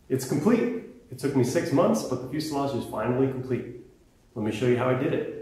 It's complete. It took me 6 months, but the fuselage is finally complete. Let me show you how I did it.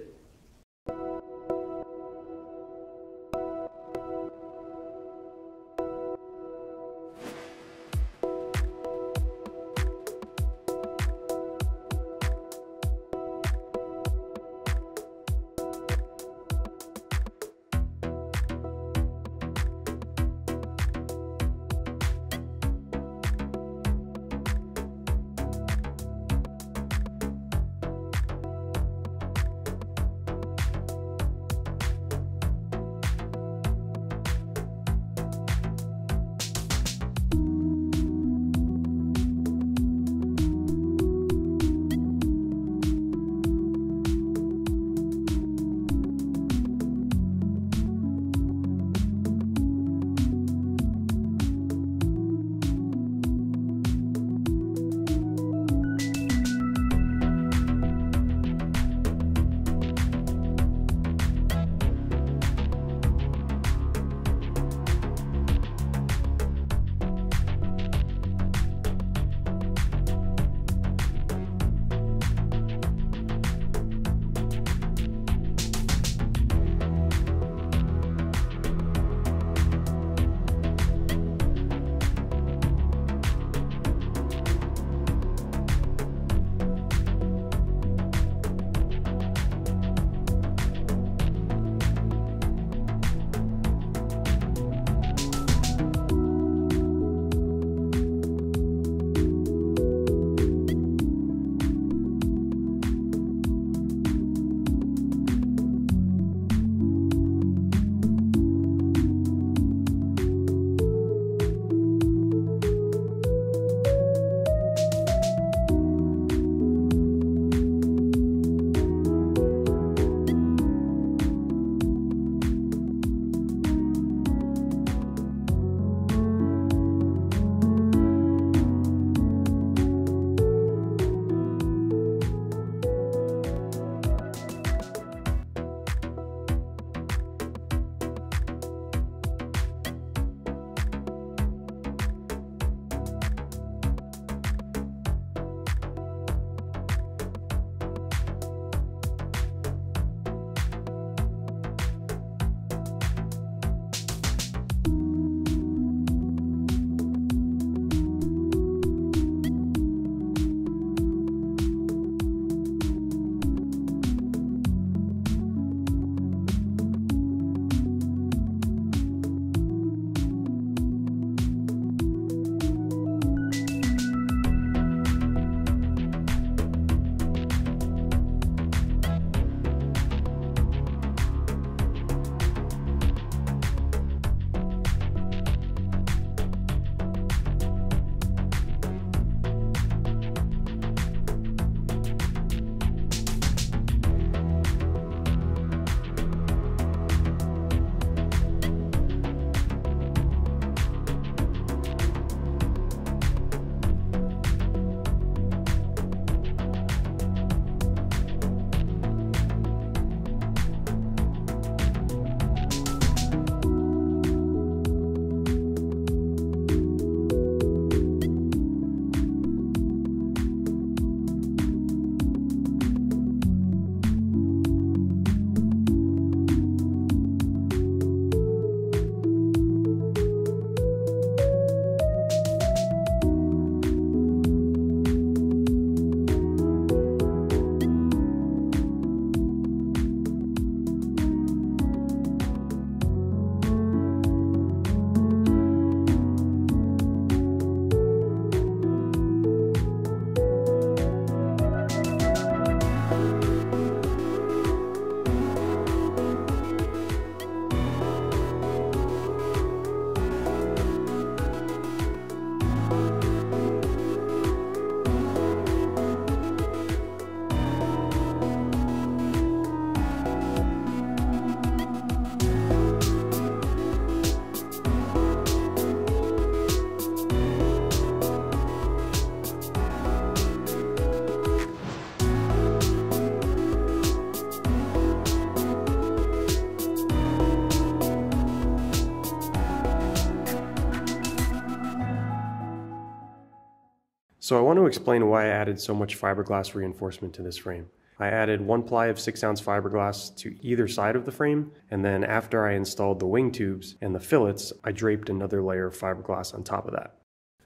So I want to explain why I added so much fiberglass reinforcement to this frame. I added 1 ply of 6-ounce fiberglass to either side of the frame, and then after I installed the wing tubes and the fillets, I draped another layer of fiberglass on top of that.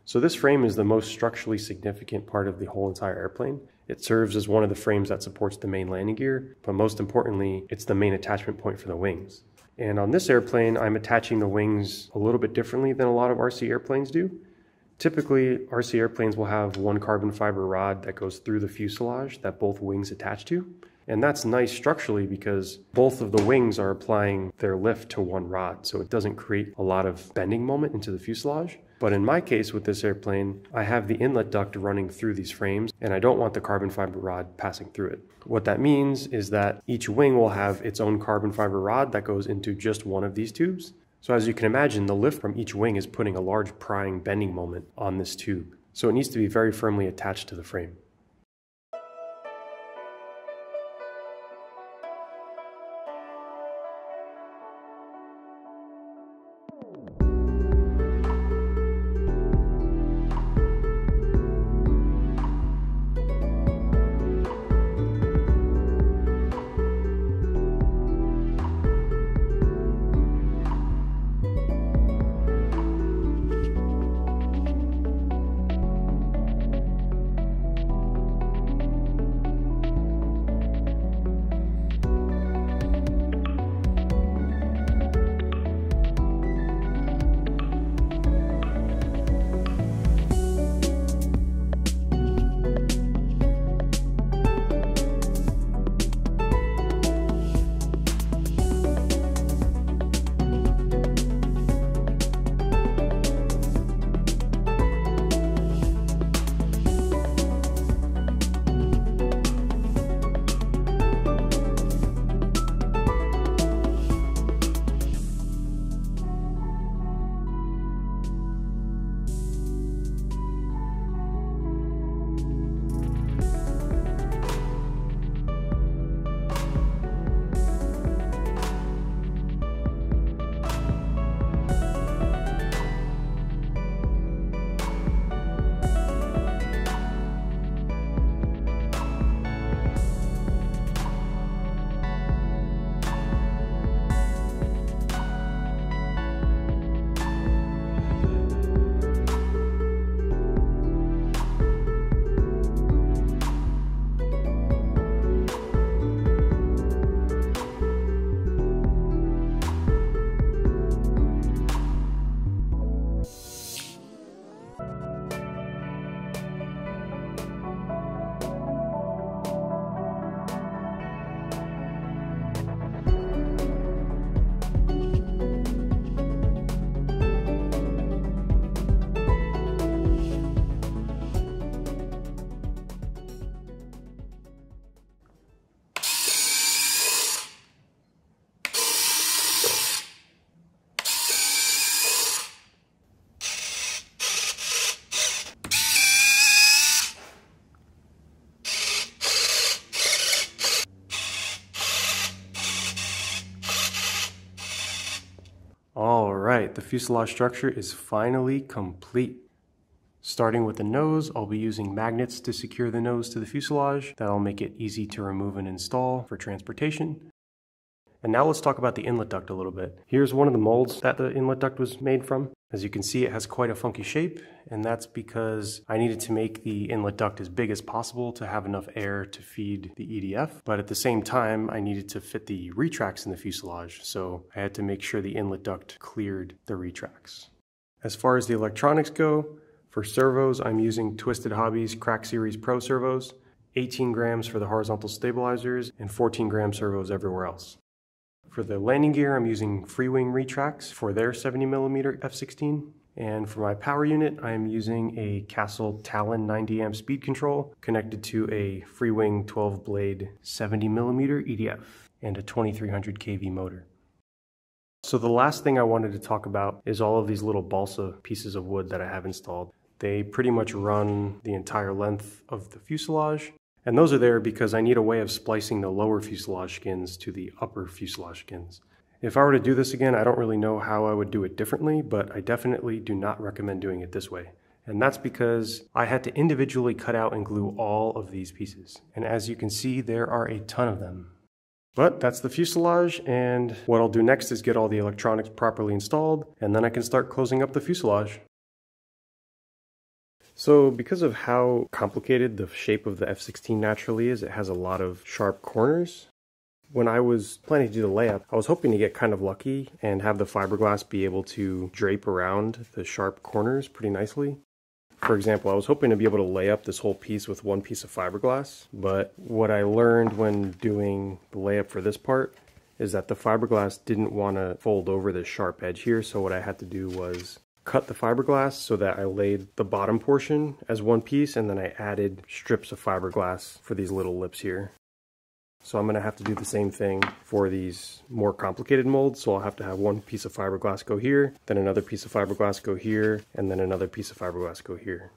So this frame is the most structurally significant part of the whole entire airplane. It serves as one of the frames that supports the main landing gear, but most importantly, it's the main attachment point for the wings. And on this airplane, I'm attaching the wings a little bit differently than a lot of RC airplanes do. Typically, RC airplanes will have one carbon fiber rod that goes through the fuselage that both wings attach to. And that's nice structurally because both of the wings are applying their lift to one rod, so it doesn't create a lot of bending moment into the fuselage. But in my case with this airplane, I have the inlet duct running through these frames, and I don't want the carbon fiber rod passing through it. What that means is that each wing will have its own carbon fiber rod that goes into just one of these tubes. So as you can imagine, the lift from each wing is putting a large prying bending moment on this tube. So it needs to be very firmly attached to the frame. Alright, the fuselage structure is finally complete. Starting with the nose, I'll be using magnets to secure the nose to the fuselage. That'll make it easy to remove and install for transportation. And now let's talk about the inlet duct a little bit. Here's one of the molds that the inlet duct was made from. As you can see, it has quite a funky shape, and that's because I needed to make the inlet duct as big as possible to have enough air to feed the EDF, but at the same time, I needed to fit the retracts in the fuselage, so I had to make sure the inlet duct cleared the retracts. As far as the electronics go, for servos, I'm using Twisted Hobbies Crack Series Pro servos, 18 grams for the horizontal stabilizers, and 14 gram servos everywhere else. For the landing gear, I'm using Freewing Retracts for their 70mm F-16. And for my power unit, I'm using a Castle Talon 90 amp speed control connected to a Freewing 12 blade 70mm EDF and a 2300 kV motor. So the last thing I wanted to talk about is all of these little balsa pieces of wood that I have installed. They pretty much run the entire length of the fuselage. And those are there because I need a way of splicing the lower fuselage skins to the upper fuselage skins. If I were to do this again, I don't really know how I would do it differently, but I definitely do not recommend doing it this way. And that's because I had to individually cut out and glue all of these pieces. And as you can see, there are a ton of them. But that's the fuselage, and what I'll do next is get all the electronics properly installed, and then I can start closing up the fuselage. So because of how complicated the shape of the F-16 naturally is, it has a lot of sharp corners. When I was planning to do the layup, I was hoping to get kind of lucky and have the fiberglass be able to drape around the sharp corners pretty nicely. For example, I was hoping to be able to lay up this whole piece with one piece of fiberglass, but what I learned when doing the layup for this part is that the fiberglass didn't want to fold over this sharp edge here, so what I had to do was cut the fiberglass so that I laid the bottom portion as one piece, and then I added strips of fiberglass for these little lips here. So I'm going to have to do the same thing for these more complicated molds, so I'll have to have one piece of fiberglass go here, then another piece of fiberglass go here, and then another piece of fiberglass go here.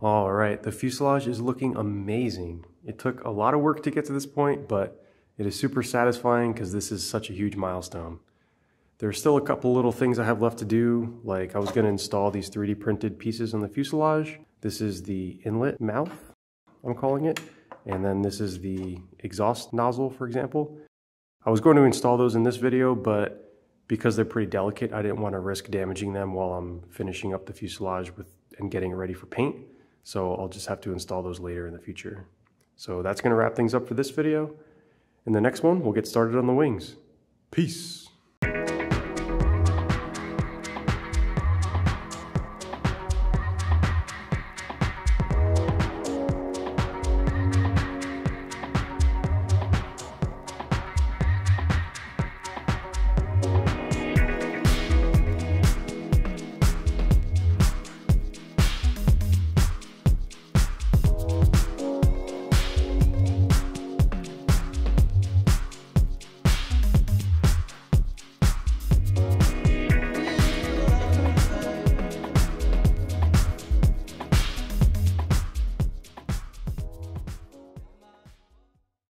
All right, the fuselage is looking amazing. It took a lot of work to get to this point, but it is super satisfying because this is such a huge milestone. There's still a couple little things I have left to do, like I was going to install these 3D printed pieces on the fuselage. This is the inlet mouth, I'm calling it, and then this is the exhaust nozzle, for example. I was going to install those in this video, but because they're pretty delicate, I didn't want to risk damaging them while I'm finishing up the fuselage and getting it ready for paint. So I'll just have to install those later in the future. So that's going to wrap things up for this video. In the next one, we'll get started on the wings. Peace.